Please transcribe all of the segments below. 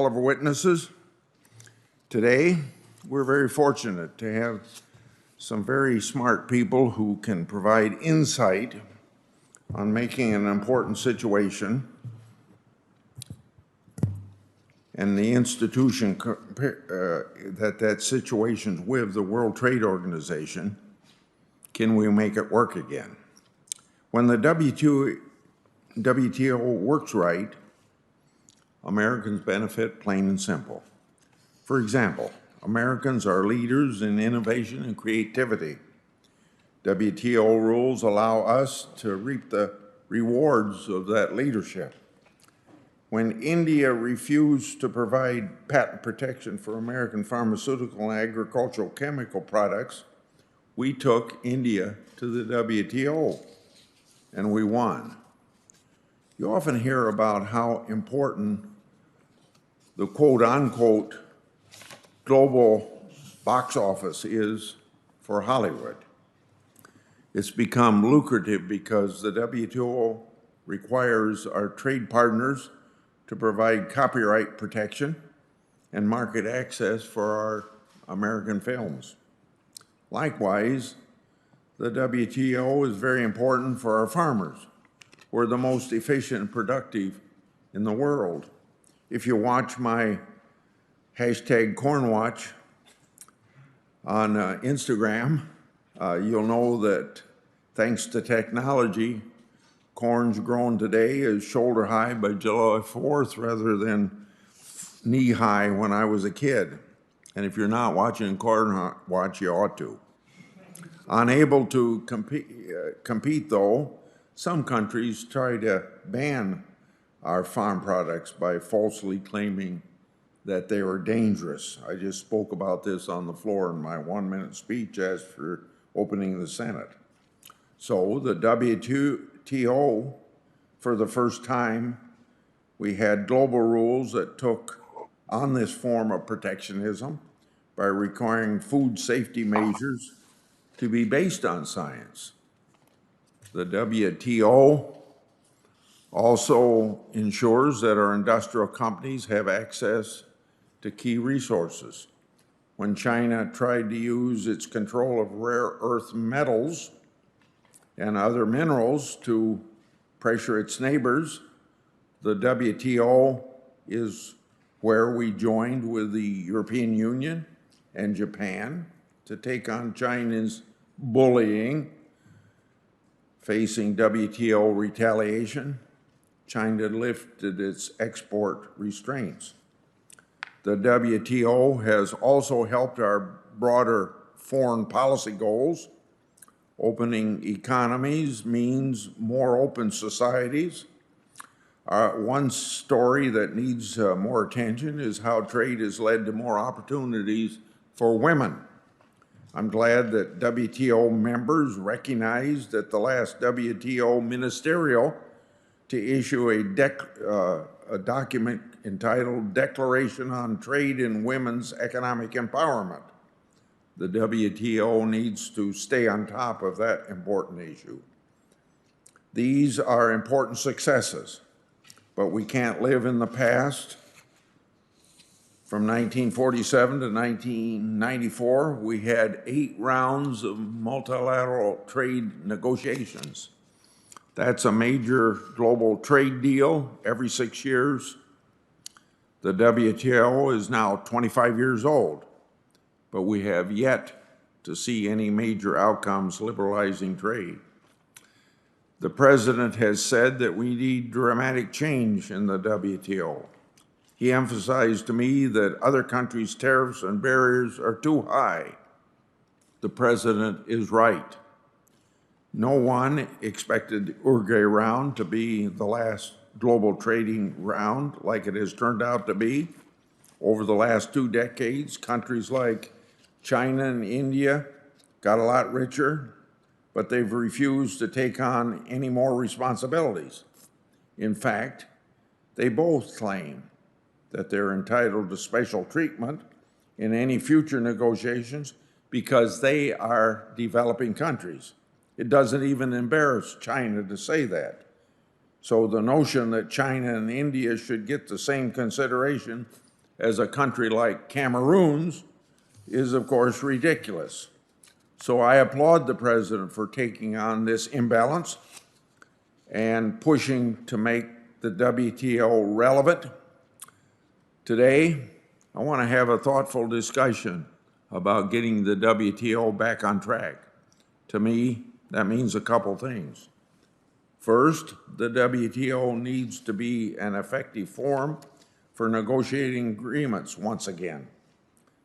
All of our witnesses. Today, we're very fortunate to have some very smart people who can provide insight on making an important situation and the institution that situation's with, the World Trade Organization. Can we make it work again? When the WTO works right, Americans benefit, plain and simple. For example, Americans are leaders in innovation and creativity. WTO rules allow us to reap the rewards of that leadership. When India refused to provide patent protection for American pharmaceutical and agricultural chemical products, we took India to the WTO and we won. You often hear about how important the quote-unquote global box office is for Hollywood. It's become lucrative because the WTO requires our trade partners to provide copyright protection and market access for our American films. Likewise, the WTO is very important for our farmers. We're the most efficient and productive in the world. If you watch my #CornWatch on Instagram, you'll know that thanks to technology, corn's grown today is shoulder high by July 4th rather than knee high when I was a kid. And if you're not watching CornWatch, you ought to. Unable to compete though, some countries try to ban our farm products by falsely claiming that they were dangerous. I just spoke about this on the floor in my 1-minute speech as for opening the Senate. So the WTO, for the first time, we had global rules that took on this form of protectionism by requiring food safety measures to be based on science. The WTO also ensures that our industrial companies have access to key resources. When China tried to use its control of rare earth metals and other minerals to pressure its neighbors, the WTO is where we joined with the European Union and Japan to take on China's bullying. Facing WTO retaliation, China lifted its export restraints. The WTO has also helped our broader foreign policy goals. Opening economies means more open societies. One story that needs more attention is how trade has led to more opportunities for women. I'm glad that WTO members recognized at the last WTO ministerial to issue a document entitled Declaration on Trade and Women's Economic Empowerment. The WTO needs to stay on top of that important issue. These are important successes, but we can't live in the past. From 1947 to 1994, we had 8 rounds of multilateral trade negotiations. That's a major global trade deal every 6 years. The WTO is now 25 years old, but we have yet to see any major outcomes liberalizing trade. The president has said that we need dramatic change in the WTO. He emphasized to me that other countries' tariffs and barriers are too high. The president is right. No one expected the Uruguay round to be the last global trading round like it has turned out to be. Over the last 2 decades, countries like China and India got a lot richer, but they've refused to take on any more responsibilities. In fact, they both claim that they're entitled to special treatment in any future negotiations because they are developing countries. It doesn't even embarrass China to say that. So the notion that China and India should get the same consideration as a country like Cameroon's is, of course, ridiculous. So I applaud the president for taking on this imbalance and pushing to make the WTO relevant. Today, I want to have a thoughtful discussion about getting the WTO back on track. To me, that means a couple things. First, the WTO needs to be an effective forum for negotiating agreements once again.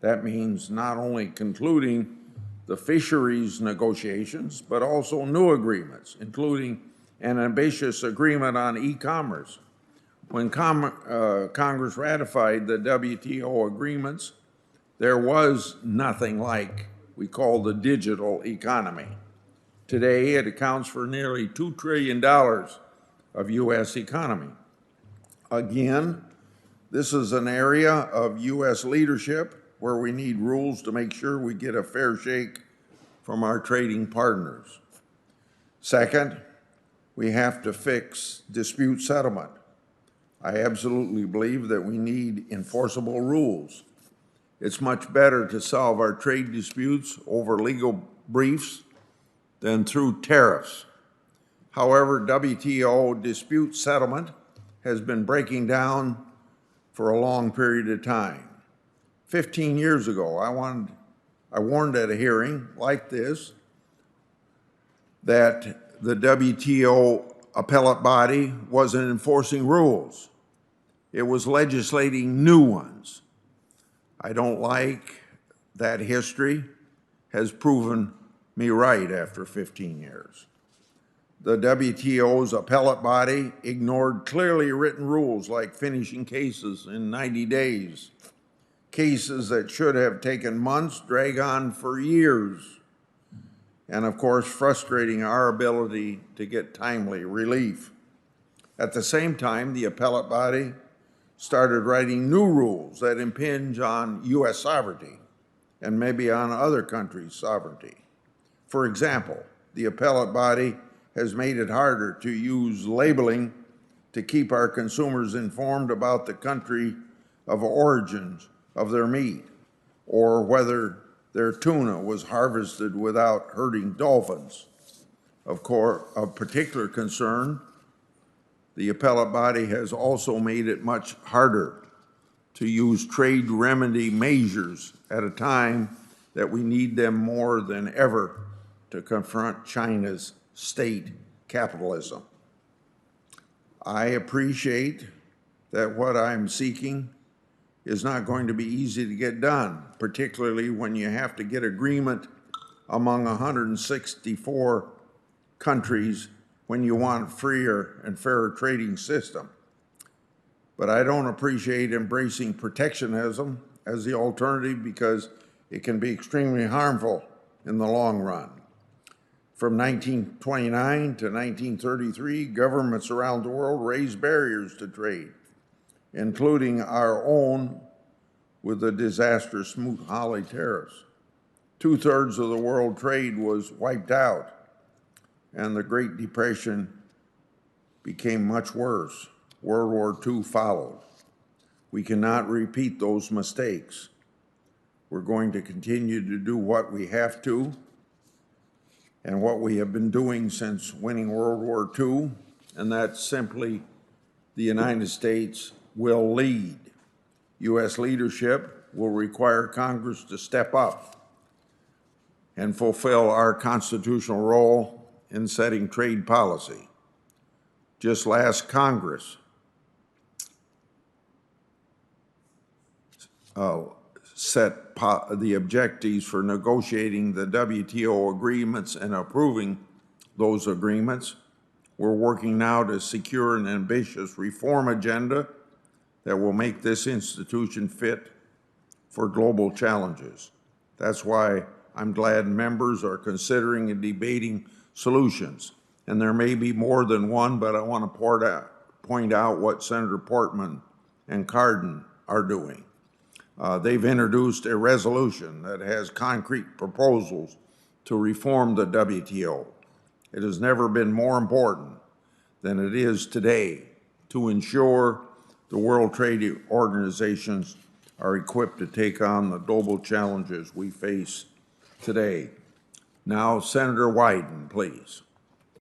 That means not only concluding the fisheries negotiations, but also new agreements, including an ambitious agreement on e-commerce. When Congress ratified the WTO agreements, there was nothing like we call the digital economy. Today, it accounts for nearly $2 trillion of U.S. economy. Again, this is an area of U.S. leadership where we need rules to make sure we get a fair shake from our trading partners. Second, we have to fix dispute settlement. I absolutely believe that we need enforceable rules. It's much better to solve our trade disputes over legal briefs than through tariffs. However, WTO dispute settlement has been breaking down for a long period of time. 15 years ago, I warned at a hearing like this that the WTO appellate body wasn't enforcing rules. It was legislating new ones. I don't like that history has proven me right after 15 years. The WTO's appellate body ignored clearly written rules like finishing cases in 90 days. Cases that should have taken months drag on for years. And of course, frustrating our ability to get timely relief. At the same time, the appellate body started writing new rules that impinge on U.S. sovereignty and maybe on other countries' sovereignty. For example, the appellate body has made it harder to use labeling to keep our consumers informed about the country of origins of their meat, or whether their tuna was harvested without hurting dolphins. Of course, of particular concern, the appellate body has also made it much harder to use trade remedy measures at a time that we need them more than ever to confront China's state capitalism. I appreciate that what I'm seeking is not going to be easy to get done, particularly when you have to get agreement among 164 countries when you want a freer and fairer trading system. But I don't appreciate embracing protectionism as the alternative because it can be extremely harmful in the long run. From 1929 to 1933, governments around the world raised barriers to trade, including our own with the disastrous Smoot-Hawley tariffs. 2/3 of the world trade was wiped out, and the Great Depression became much worse. World War II followed. We cannot repeat those mistakes. We're going to continue to do what we have to and what we have been doing since winning World War II, and that's simply the United States will lead. U.S. leadership will require Congress to step up and fulfill our constitutional role in setting trade policy. Just last Congress set the objectives for negotiating the WTO agreements and approving those agreements. We're working now to secure an ambitious reform agenda that will make this institution fit for global challenges. That's why I'm glad members are considering and debating solutions. And there may be more than one, but I want to point out what Senator Portman and Cardin are doing. They've introduced a resolution that has concrete proposals to reform the WTO. It has never been more important than it is today to ensure the World Trade Organization's are equipped to take on the global challenges we face today. Now, Senator Wyden, please.